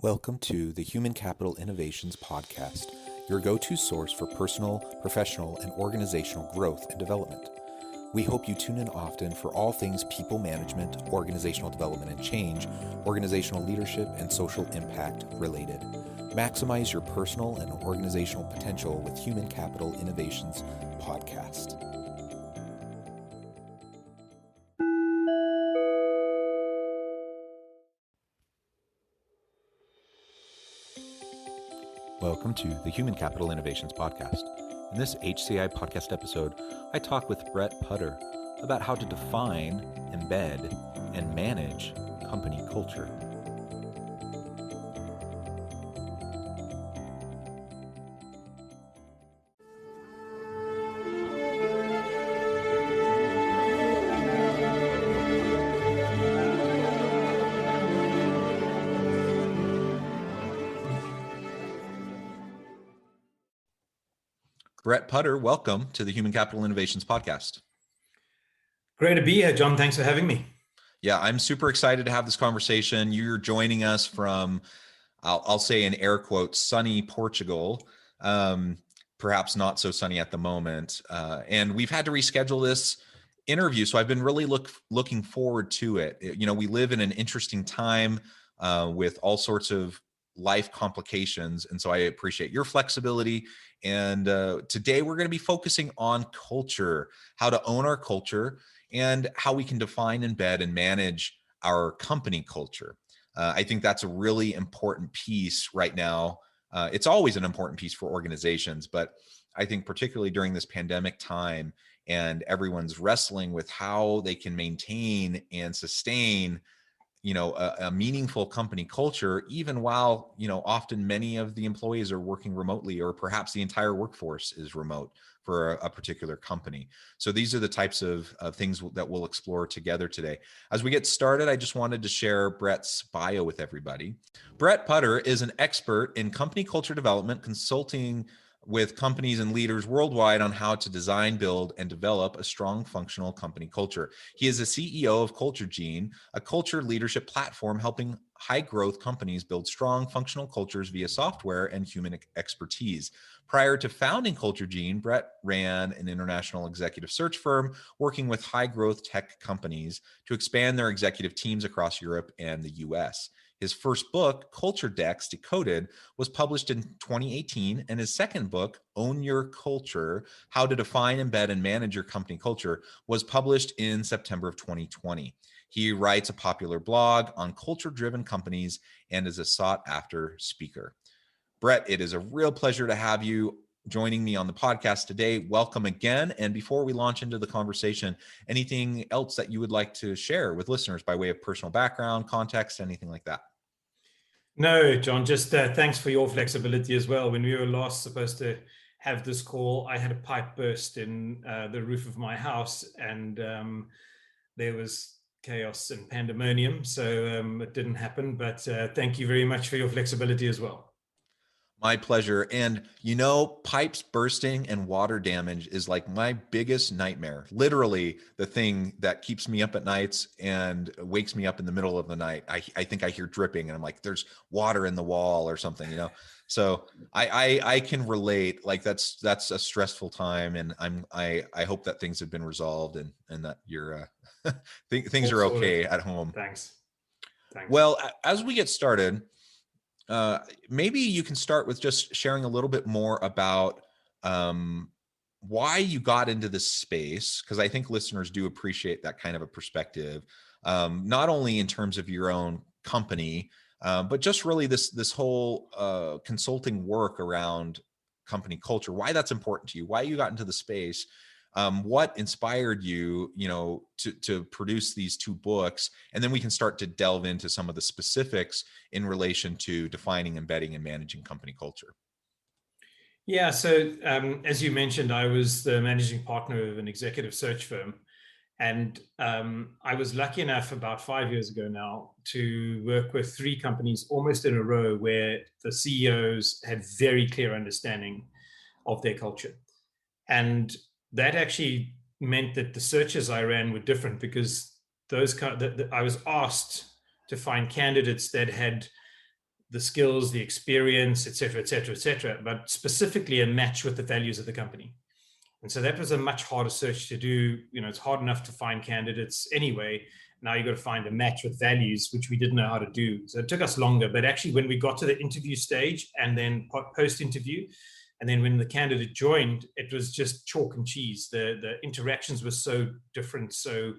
Welcome to the Human Capital Innovations Podcast, your go-to source for personal, professional, and organizational growth and development. We hope you tune in often for all things people management, organizational development and change, organizational leadership, and social impact related. Maximize your personal and organizational potential with Human Capital Innovations Podcast. Welcome to the Human Capital Innovations Podcast. In this HCI podcast episode, I talk with Brett Putter about how to define, embed, and manage company culture. Brett Putter, welcome to the Human Capital Innovations Podcast. Great to be here, John. Thanks for having me. Yeah, I'm super excited to have this conversation. You're joining us from, I'll say in air quotes, sunny Portugal, perhaps not so sunny at the moment. And we've had to reschedule this interview, so I've been really looking forward to it. You know, we live in an interesting time with all sorts of life complications. And so I appreciate your flexibility. And today we're going to be focusing on culture, how to own our culture, and how we can define, embed, and manage our company culture. I think that's a really important piece right now. It's always an important piece for organizations, but I think particularly during this pandemic time and everyone's wrestling with how they can maintain and sustain a meaningful company culture, even while, often many of the employees are working remotely, or perhaps the entire workforce is remote for a particular company. So these are the types of things that we'll explore together today. As we get started, I just wanted to share Brett's bio with everybody. Brett Putter is an expert in company culture development, consulting with companies and leaders worldwide on how to design, build, and develop a strong functional company culture. He is the CEO of Culture Gene, a culture leadership platform helping high-growth companies build strong functional cultures via software and human expertise. Prior to founding Culture Gene, Brett ran an international executive search firm working with high-growth tech companies to expand their executive teams across Europe and the US. His first book, Culture Decks Decoded, was published in 2018, and his second book, Own Your Culture: How to Define, Embed, and Manage Your Company Culture, was published in September of 2020. He writes a popular blog on culture-driven companies and is a sought-after speaker. Brett, it is a real pleasure to have you joining me on the podcast today. Welcome again. And before we launch into the conversation, anything else that you would like to share with listeners by way of personal background, context, anything like that? No, John, just thanks for your flexibility as well. When we were last supposed to have this call, I had a pipe burst in the roof of my house, and there was chaos and pandemonium. So it didn't happen, but thank you very much for your flexibility as well. My pleasure. And pipes bursting and water damage is like my biggest nightmare. Literally the thing that keeps me up at nights and wakes me up in the middle of the night. I think I hear dripping and I'm like, there's water in the wall or something, So I can relate. Like that's a stressful time, and I hope that things have been resolved and that you're things are okay at home. Thanks. Well, as we get started, maybe you can start with just sharing a little bit more about why you got into this space, because I think listeners do appreciate that kind of a perspective, not only in terms of your own company, but just really this whole consulting work around company culture, why that's important to you, why you got into the space. What inspired you, to produce these two books? And then we can start to delve into some of the specifics in relation to defining, embedding, and managing company culture. Yeah, so as you mentioned, I was the managing partner of an executive search firm. And I was lucky enough about 5 years ago now to work with three companies almost in a row where the CEOs had very clear understanding of their culture. And that actually meant that the searches I ran were different, because I was asked to find candidates that had the skills, the experience, et cetera, et cetera, et cetera, but specifically a match with the values of the company. And so that was a much harder search to do. It's hard enough to find candidates anyway. Now you've got to find a match with values, which we didn't know how to do. So it took us longer. But actually, when we got to the interview stage and then post-interview, and then when the candidate joined, it was just chalk and cheese. The interactions were so different, so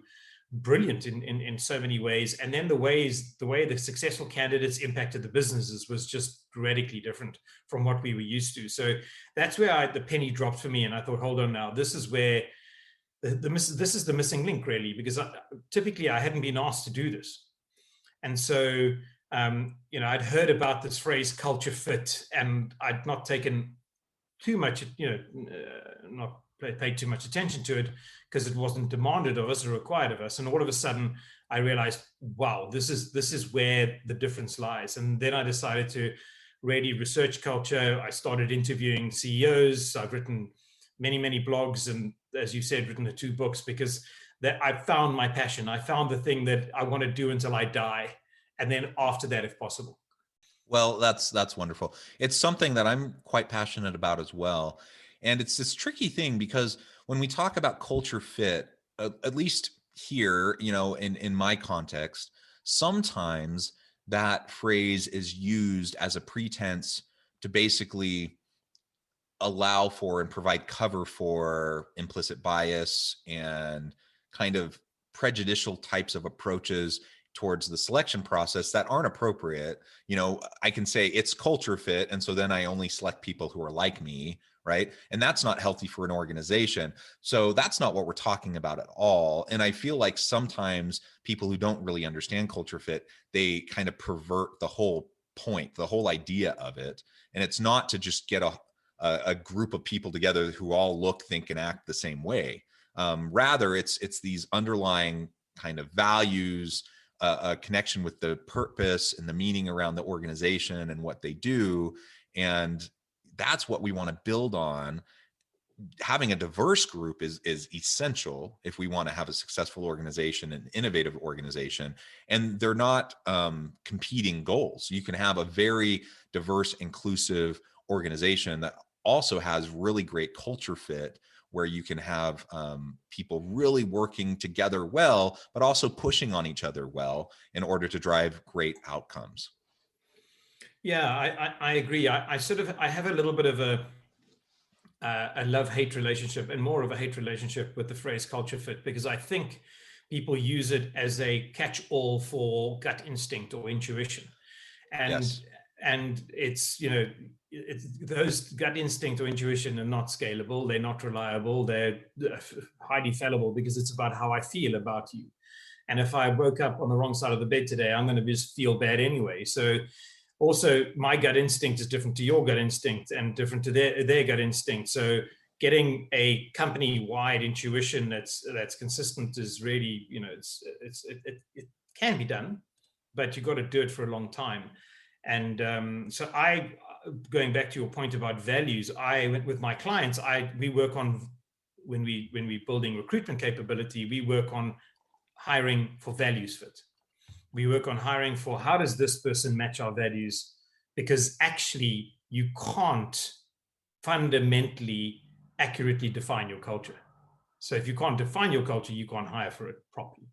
brilliant in so many ways. And then the way the successful candidates impacted the businesses was just radically different from what we were used to. So that's where the penny dropped for me. And I thought, hold on now, this is where this is the missing link, really, because typically I hadn't been asked to do this. And so, I'd heard about this phrase culture fit, and I'd not taken too much, not paid too much attention to it because it wasn't demanded of us or required of us. And all of a sudden I realized, wow, this is where the difference lies. And then I decided to really research culture. I started interviewing CEOs. I've written many, many blogs, and as you said, written 2 books, because that I found my passion. I found the thing that I want to do until I die. And then after that, if possible. Well, that's wonderful. It's something that I'm quite passionate about as well. And it's this tricky thing because when we talk about culture fit, at least here, in my context, sometimes that phrase is used as a pretense to basically allow for and provide cover for implicit bias and kind of prejudicial types of approaches towards the selection process that aren't appropriate. I can say it's culture fit, and so then I only select people who are like me, right? And that's not healthy for an organization. So that's not what we're talking about at all. And I feel like sometimes people who don't really understand culture fit, they kind of pervert the whole point, the whole idea of it. And it's not to just get a group of people together who all look, think, and act the same way. Rather, it's these underlying kind of values, a connection with the purpose and the meaning around the organization and what they do. And that's what we want to build on. Having a diverse group is essential if we want to have a successful organization, an innovative organization. And they're not competing goals. You can have a very diverse, inclusive organization that also has really great culture fit, where you can have people really working together well, but also pushing on each other well in order to drive great outcomes. Yeah, I agree. I have a little bit of a love-hate relationship, and more of a hate relationship, with the phrase culture fit, because I think people use it as a catch-all for gut instinct or intuition. And Yes. And it's those gut instinct or intuition are not scalable, they're not reliable, they're highly fallible, because it's about how I feel about you. And if I woke up on the wrong side of the bed today, I'm going to just feel bad anyway. So also, my gut instinct is different to your gut instinct, and different to their gut instinct. So getting a company-wide intuition that's consistent is really, it can be done, but you've got to do it for a long time. And so going back to your point about values, I went with my clients. We work on, when we're building recruitment capability, we work on hiring for values fit. We work on hiring for, how does this person match our values? Because actually, you can't fundamentally accurately define your culture. So if you can't define your culture, you can't hire for it properly.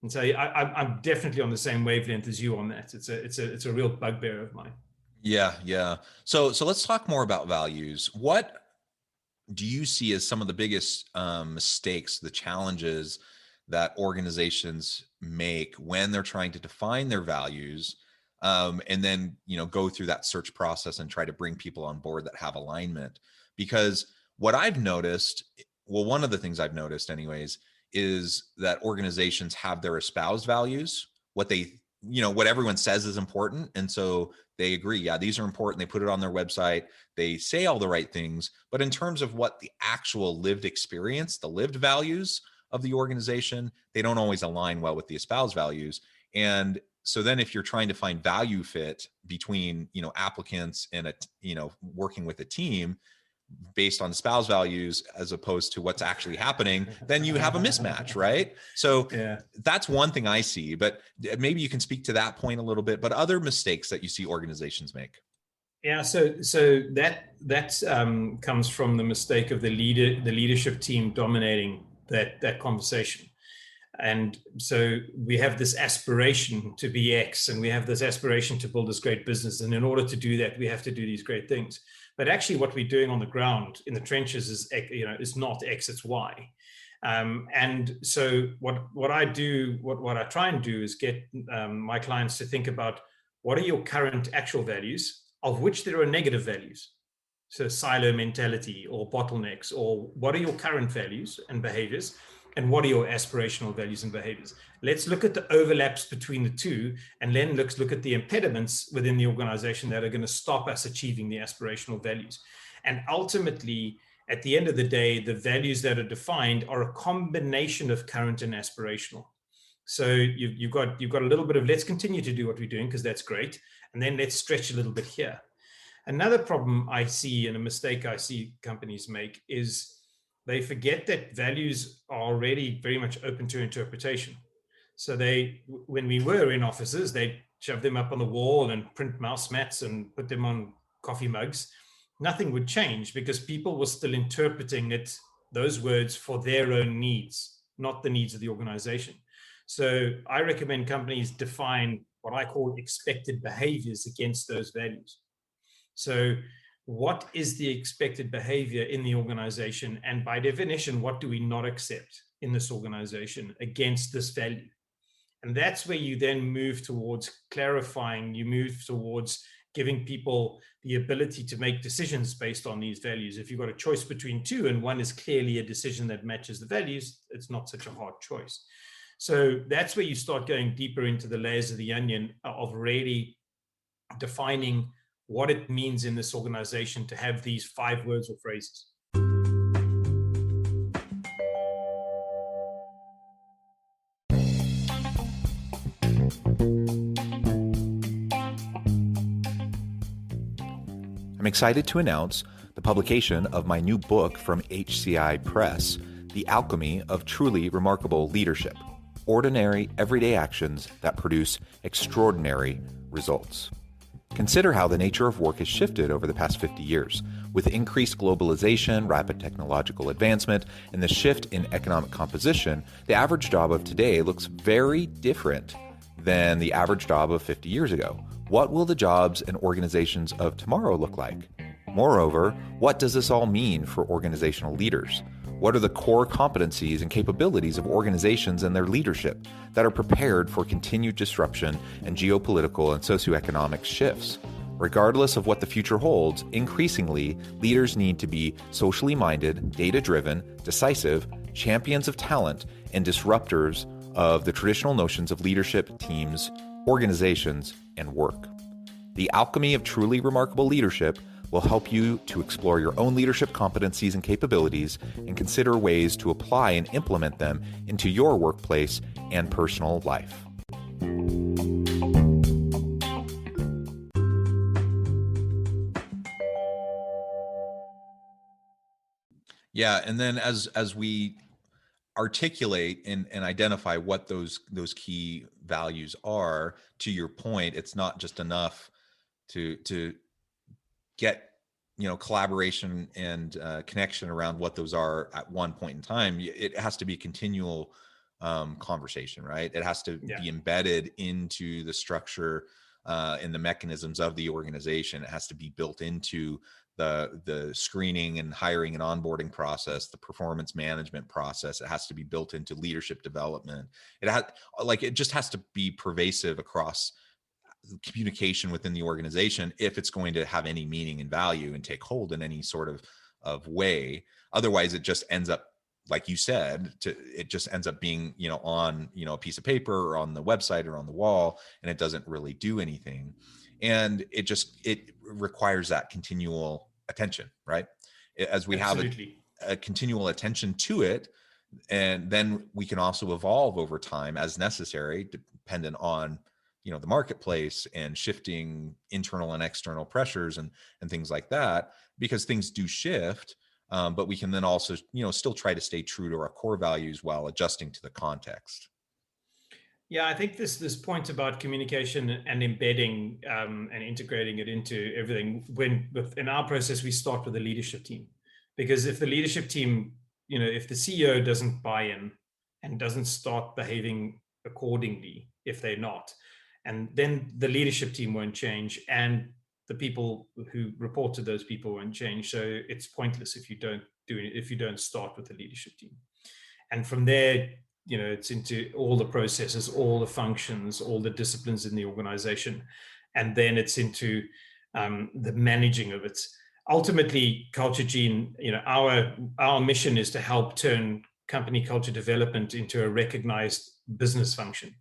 And so I'm definitely on the same wavelength as you on that. It's a real bugbear of mine. Yeah. So let's talk more about values. What do you see as some of the biggest mistakes, the challenges that organizations make when they're trying to define their values, and then go through that search process and try to bring people on board that have alignment? Because what I've noticed, well, one of the things I've noticed anyways, is that organizations have their espoused values, what everyone says is important. And so they agree, yeah, these are important. They put it on their website. They say all the right things, but in terms of what the actual lived experience, the lived values of the organization, they don't always align well with the espoused values. And so then if you're trying to find value fit between, applicants and working with a team, based on spouse values as opposed to what's actually happening, then you have a mismatch, right? So Yeah. that's one thing I see, but maybe you can speak to that point a little bit, but other mistakes that you see organizations make. Yeah, so that comes from the mistake of the leadership team dominating that conversation. And so we have this aspiration to be X, and we have this aspiration to build this great business. And in order to do that, we have to do these great things. But actually, what we're doing on the ground in the trenches is not X, it's Y. And so what I try and do is get my clients to think about what are your current actual values, of which there are negative values. So silo mentality or bottlenecks, or what are your current values and behaviors, and what are your aspirational values and behaviors? Let's look at the overlaps between the two, and then let's look at the impediments within the organization that are going to stop us achieving the aspirational values. And ultimately, at the end of the day, the values that are defined are a combination of current and aspirational. So you've got a little bit of let's continue to do what we're doing because that's great, and then let's stretch a little bit here. Another problem I see, and a mistake I see companies make, is they forget that values are already very much open to interpretation. So when we were in offices, they'd shove them up on the wall and print mouse mats and put them on coffee mugs. Nothing would change because people were still interpreting those words for their own needs, not the needs of the organization. So I recommend companies define what I call expected behaviors against those values. So what is the expected behavior in the organization? And by definition, what do we not accept in this organization against this value? And that's where you then move towards clarifying, you move towards giving people the ability to make decisions based on these values. If you've got a choice between two and one is clearly a decision that matches the values, it's not such a hard choice. So that's where you start going deeper into the layers of the onion of really defining what it means in this organization to have these 5 words or phrases. I'm excited to announce the publication of my new book from HCI Press, The Alchemy of Truly Remarkable Leadership: Ordinary, Everyday Actions That Produce Extraordinary Results. Consider how the nature of work has shifted over the past 50 years. With increased globalization, rapid technological advancement, and the shift in economic composition, the average job of today looks very different than the average job of 50 years ago. What will the jobs and organizations of tomorrow look like? Moreover, what does this all mean for organizational leaders? What are the core competencies and capabilities of organizations and their leadership that are prepared for continued disruption and geopolitical and socioeconomic shifts? Regardless of what the future holds, increasingly, leaders need to be socially minded, data-driven, decisive, champions of talent, and disruptors of the traditional notions of leadership, teams, organizations, and work. The Alchemy of Truly Remarkable Leadership will help you to explore your own leadership competencies and capabilities and consider ways to apply and implement them into your workplace and personal life. Yeah, and then as we articulate and identify what those key values are, to your point, it's not just enough to get collaboration and connection around what those are at one point in time. It has to be continual conversation, right? It has to be embedded into the structure and the mechanisms of the organization. It has to be built into the screening and hiring and onboarding process, the performance management process. It has to be built into leadership development. It just has to be pervasive across communication within the organization if it's going to have any meaning and value and take hold in any sort of way. Otherwise, it just ends up, like you said, it just ends up being, on, a piece of paper or on the website or on the wall, and it doesn't really do anything. And it requires that continual attention, right? As we Absolutely. have a continual attention to it, and then we can also evolve over time as necessary, dependent on the marketplace and shifting internal and external pressures and things like that, because things do shift. But we can then also, still try to stay true to our core values while adjusting to the context. Yeah, I think this point about communication and embedding and integrating it into everything. In our process, we start with the leadership team, because if the leadership team, if the CEO doesn't buy in and doesn't start behaving accordingly, if they're not, and then the leadership team won't change, and the people who report to those people won't change. So it's pointless if you don't start with the leadership team. And from there, it's into all the processes, all the functions, all the disciplines in the organization, and then it's into the managing of it. Ultimately, Culture Gene, our mission is to help turn company culture development into a recognized business function,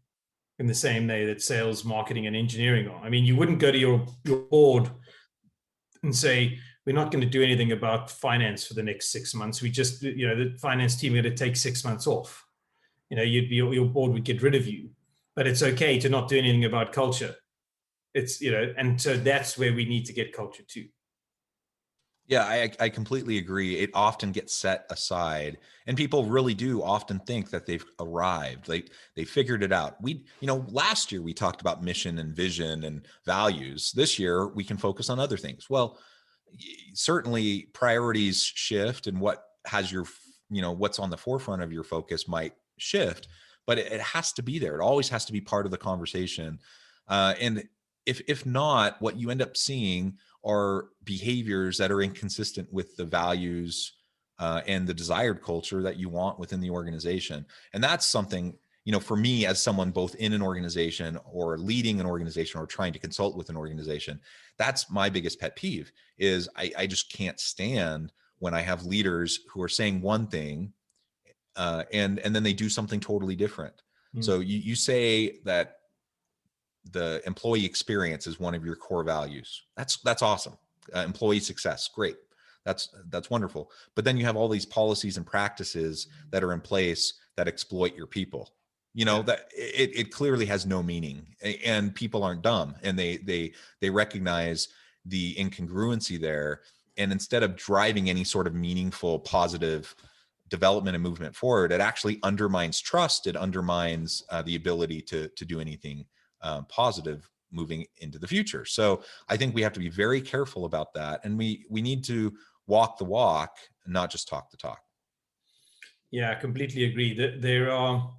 in the same way that sales, marketing, and engineering are. I mean, you wouldn't go to your board and say, we're not going to do anything about finance for the next 6 months. We just, the finance team are going to take 6 months off. Your board would get rid of you. But it's okay to not do anything about culture. It's, and so that's where we need to get culture to. Yeah, I completely agree. It often gets set aside, and people really do often think that they've arrived. They figured it out. Last year we talked about mission and vision and values. This year we can focus on other things. Well, certainly priorities shift, and what has what's on the forefront of your focus might shift, but it has to be there. It always has to be part of the conversation. And if not, what you end up seeing are behaviors that are inconsistent with the values and the desired culture that you want within the organization. And that's something, for me, as someone both in an organization or leading an organization or trying to consult with an organization, that's my biggest pet peeve. Is I just can't stand when I have leaders who are saying one thing and then they do something totally different. So you say that the employee experience is one of your core values. That's awesome. Employee success, great. That's wonderful. But then you have all these policies and practices that are in place that exploit your people. That it clearly has no meaning, and people aren't dumb, and they recognize the incongruency there. And instead of driving any sort of meaningful, positive development and movement forward, it actually undermines trust. It undermines the ability to do anything positive moving into the future. So I think we have to be very careful about that, and we need to walk the walk, not just talk the talk. Yeah, I completely agree. There are,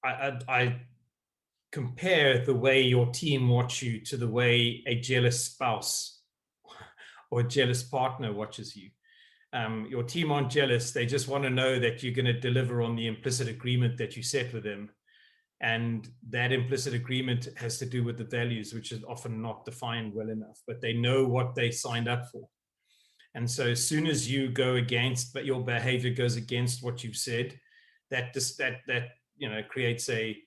I compare the way your team watch you to the way a jealous spouse or a jealous partner watches you. Your team aren't jealous. They just want to know that you're going to deliver on the implicit agreement that you set with them. And that implicit agreement has to do with the values, which is often not defined well enough, but they know what they signed up for. And so as soon as you go against, but your behavior goes against what you've said, that creates a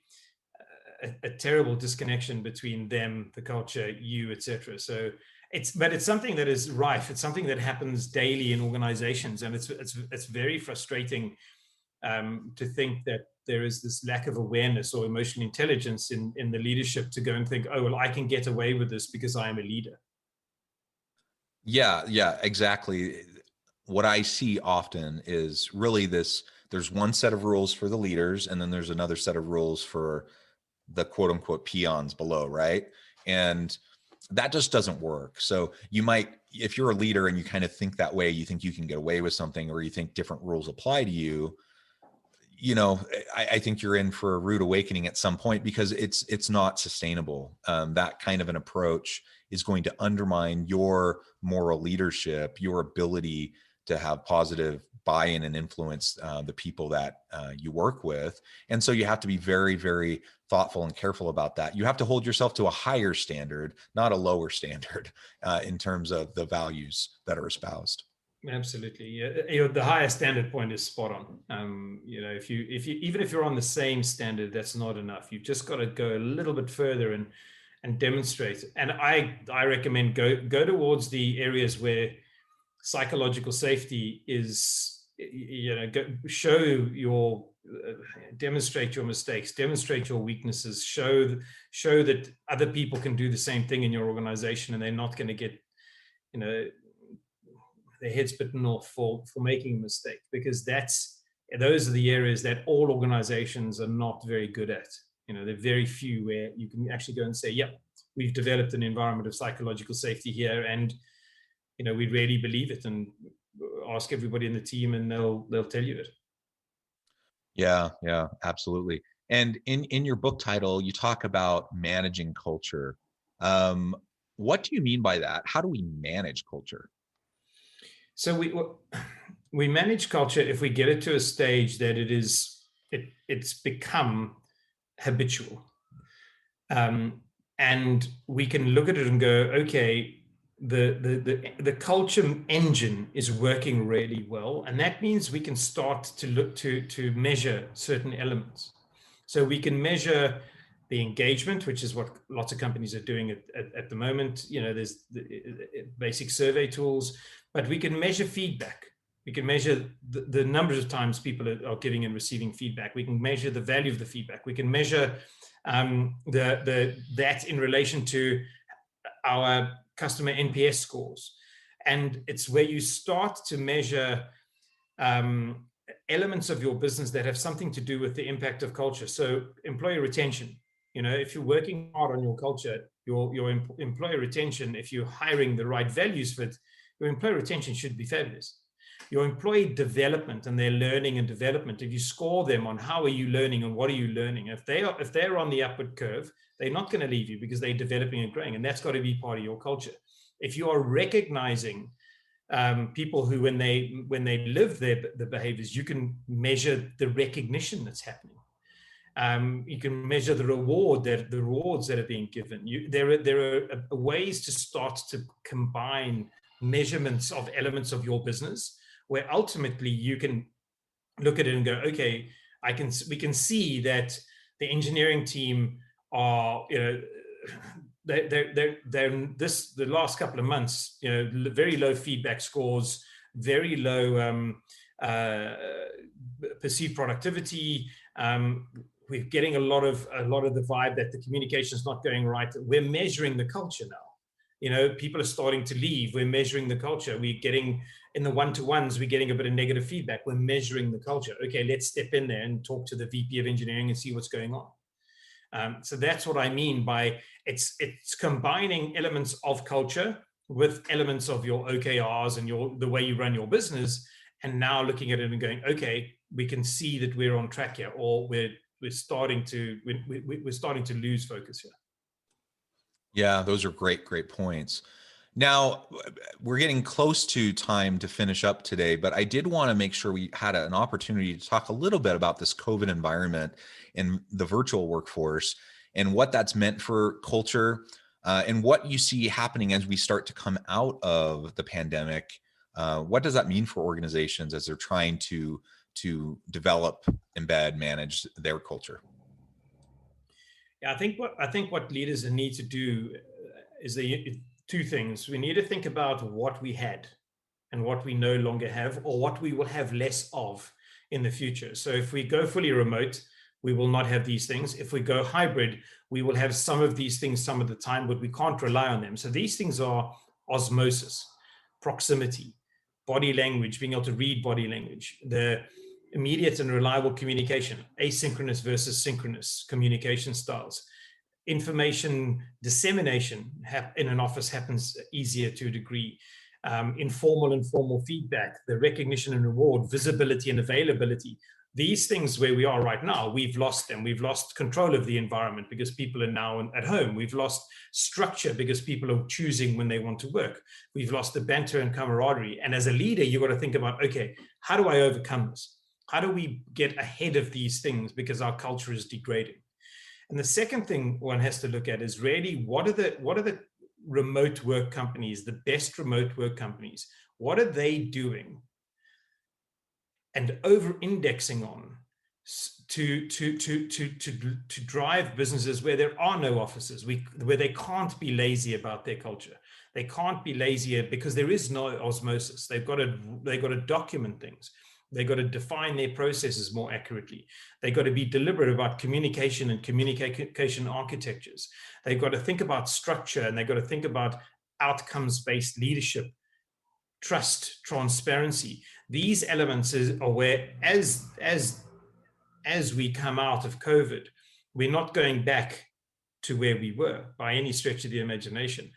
terrible disconnection between them, the culture, you, etc. So it's something that is rife. It's something that happens daily in organizations, and it's very frustrating to think that there is this lack of awareness or emotional intelligence in the leadership to go and think, oh, well, I can get away with this because I am a leader. Yeah, exactly. What I see often is really there's one set of rules for the leaders, and then there's another set of rules for the quote unquote peons below, right? And that just doesn't work. So you might, if you're a leader and you kind of think that way, you think you can get away with something, or you think different rules apply to you, I think you're in for a rude awakening at some point, because it's not sustainable. That kind of an approach is going to undermine your moral leadership, your ability to have positive buy-in and influence the people that you work with. And so you have to be very, very thoughtful and careful about that. You have to hold yourself to a higher standard, not a lower standard, in terms of the values that are espoused. Absolutely. Yeah. The higher standard point is spot on. If you even if you're on the same standard, that's not enough. You've just got to go a little bit further and demonstrate. And I recommend go towards the areas where psychological safety is, show demonstrate your mistakes, demonstrate your weaknesses, show that other people can do the same thing in your organization, and they're not going to get, you know, their heads bitten off for making a mistake, because those are the areas that all organizations are not very good at. You know, there are very few where you can actually go and say, yep, we've developed an environment of psychological safety here, and, you know, we really believe it, and ask everybody in the team and they'll tell you it. Yeah, yeah, absolutely. And in your book title, you talk about managing culture. Um, what do you mean by that? How do we manage culture? So we manage culture if we get it to a stage that it's become habitual, and we can look at it and go, okay, the culture engine is working really well, and that means we can start to look to measure certain elements. So we can measure the engagement, which is what lots of companies are doing at the moment. You know, there's the basic survey tools, but we can measure feedback. We can measure the numbers of times people are giving and receiving feedback. We can measure the value of the feedback. We can measure that in relation to our customer NPS scores. And it's where you start to measure elements of your business that have something to do with the impact of culture. So employee retention, you know, if you're working hard on your culture, your employee retention, if you're hiring the right values for it, your employee retention should be fabulous. Your employee development and their learning and development, if you score them on how are you learning and what are you learning, if they're on the upward curve, they're not going to leave you because they're developing and growing, and that's got to be part of your culture. If you are recognizing people who, when they live the behaviors, you can measure the recognition that's happening. You can measure the rewards that are being given. There are ways to start to combine measurements of elements of your business, where ultimately you can look at it and go, okay, we can see that the engineering team are, you know, they're the last couple of months, you know, very low feedback scores, very low perceived productivity. We're getting a lot of the vibe that the communication is not going right. We're measuring the culture now. You know, people are starting to leave. We're measuring the culture. We're getting, in the one-to-ones, we're getting a bit of negative feedback. We're measuring the culture. Okay, let's step in there and talk to the VP of engineering and see what's going on. So that's what I mean by it's combining elements of culture with elements of your OKRs and the way you run your business, and now looking at it and going, okay, we can see that we're on track here, or we're starting to lose focus here. Yeah, those are great points. Now, we're getting close to time to finish up today, but I did want to make sure we had an opportunity to talk a little bit about this COVID environment and the virtual workforce and what that's meant for culture, and what you see happening as we start to come out of the pandemic. What does that mean for organizations as they're trying to develop, embed, manage their culture? Yeah, I think what leaders need to do is two things. We need to think about what we had and what we no longer have, or what we will have less of in the future. So if we go fully remote, we will not have these things. If we go hybrid, we will have some of these things some of the time, but we can't rely on them. So these things are osmosis, proximity, body language, being able to read body language, the immediate and reliable communication, asynchronous versus synchronous communication styles. Information dissemination in an office happens easier to a degree. Informal and formal feedback, the recognition and reward, visibility and availability. These things where we are right now, we've lost them. We've lost control of the environment because people are now at home. We've lost structure because people are choosing when they want to work. We've lost the banter and camaraderie. And as a leader, you've got to think about, okay, how do I overcome this? How do we get ahead of these things because our culture is degrading? And the second thing one has to look at is really what are the remote work companies, the best remote work companies, what are they doing and over-indexing on to drive businesses where there are no offices, where they can't be lazy about their culture. They can't be lazier because there is no osmosis. They've got to document things. They've got to define their processes more accurately. They've got to be deliberate about communication and communication architectures. They've got to think about structure, and they've got to think about outcomes-based leadership, trust, transparency. These elements are where, as we come out of COVID, we're not going back to where we were by any stretch of the imagination.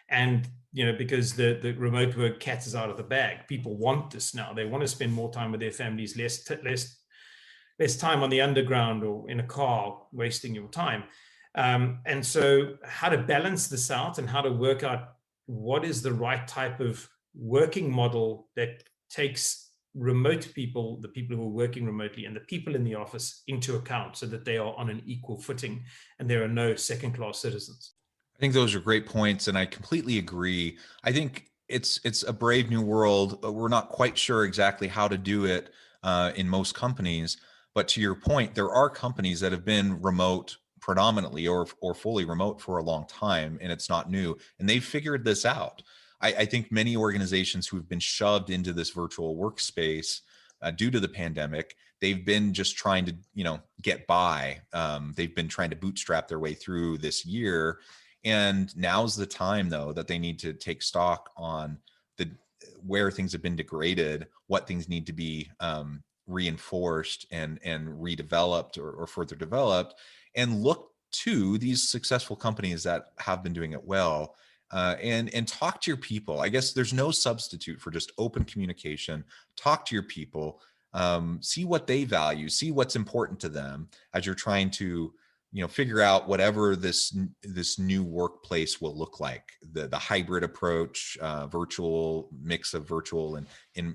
And because the remote work cat is out of the bag, people want this now. They want to spend more time with their families, less time on the underground or in a car wasting your time. And so how to balance this out and how to work out what is the right type of working model that takes remote people, the people who are working remotely, and the people in the office into account, so that they are on an equal footing and there are no second-class citizens. I think those are great points, and I completely agree. I think it's a brave new world. We're not quite sure exactly how to do it in most companies. But to your point, there are companies that have been remote predominantly or fully remote for a long time, and it's not new. And they've figured this out. I think many organizations who have been shoved into this virtual workspace due to the pandemic, they've been just trying to, get by. They've been trying to bootstrap their way through this year. And now's the time, though, that they need to take stock on where things have been degraded, what things need to be reinforced and redeveloped or further developed, and look to these successful companies that have been doing it well. And talk to your people. I guess there's no substitute for just open communication. Talk to your people, see what they value, see what's important to them as you're trying to, figure out whatever this new workplace will look like. The hybrid approach, virtual mix of virtual and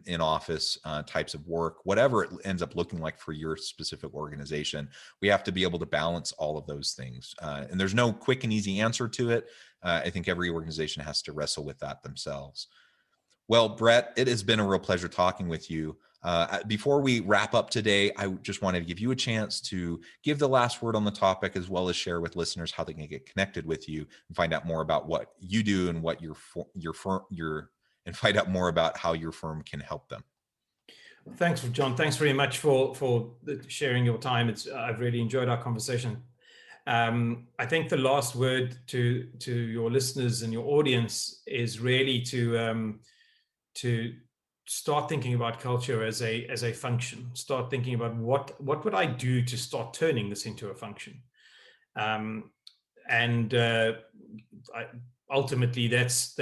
in office types of work, whatever it ends up looking like for your specific organization. We have to be able to balance all of those things. And there's no quick and easy answer to it. I think every organization has to wrestle with that themselves. Well, Brett, it has been a real pleasure talking with you. Before we wrap up today, I just wanted to give you a chance to give the last word on the topic, as well as share with listeners how they can get connected with you and find out more about what you do and what and find out more about how your firm can help them. Thanks, John. Thanks very much for sharing your time. I've really enjoyed our conversation. I think the last word to your listeners and your audience is really to start thinking about culture as a function. Start thinking about what would I do to start turning this into a function. Ultimately, that's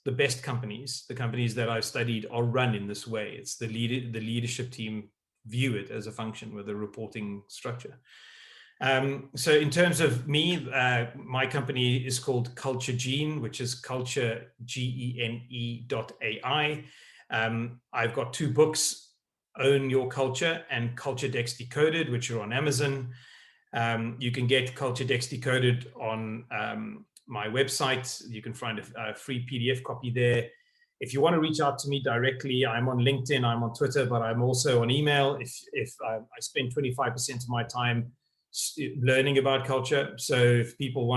the best companies. The companies that I've studied are run in this way. It's the leadership team view it as a function with a reporting structure. So in terms of me, my company is called Culture Gene, which is culture.gene.ai. I've got 2 books, Own Your Culture and Culture Decks Decoded, which are on Amazon. You can get Culture Decks Decoded on my website. You can find a free PDF copy there. If you want to reach out to me directly, I'm on LinkedIn, I'm on Twitter, but I'm also on email. If I spend 25% of my time learning about culture. So if people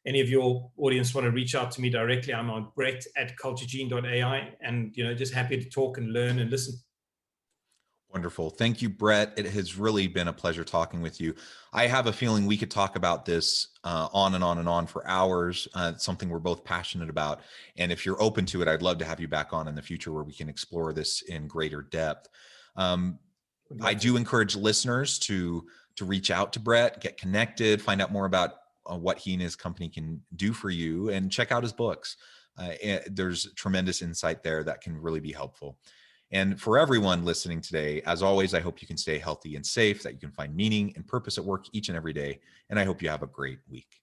any of your audience want to reach out to me directly, I'm on brett@culturegene.ai, and just happy to talk and learn and listen. Wonderful. Thank you, Brett. It has really been a pleasure talking with you. I have a feeling we could talk about this on and on and on for hours. It's something we're both passionate about. And if you're open to it, I'd love to have you back on in the future where we can explore this in greater depth. I do encourage listeners to reach out to Brett, get connected, find out more about what he and his company can do for you, and check out his books. There's tremendous insight there that can really be helpful. And for everyone listening today, as always, I hope you can stay healthy and safe, that you can find meaning and purpose at work each and every day. And I hope you have a great week.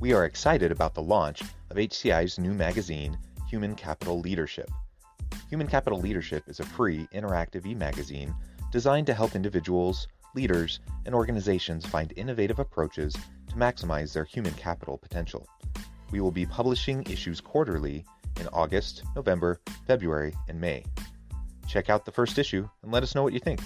We are excited about the launch of HCI's new magazine, Human Capital Leadership. Human Capital Leadership is a free, interactive e-magazine designed to help individuals, leaders, and organizations find innovative approaches to maximize their human capital potential. We will be publishing issues quarterly in August, November, February, and May. Check out the first issue and let us know what you think.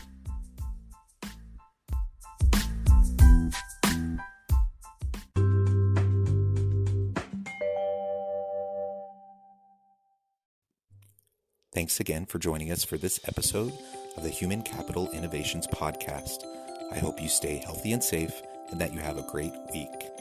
Thanks again for joining us for this episode of the Human Capital Innovations Podcast. I hope you stay healthy and safe and that you have a great week.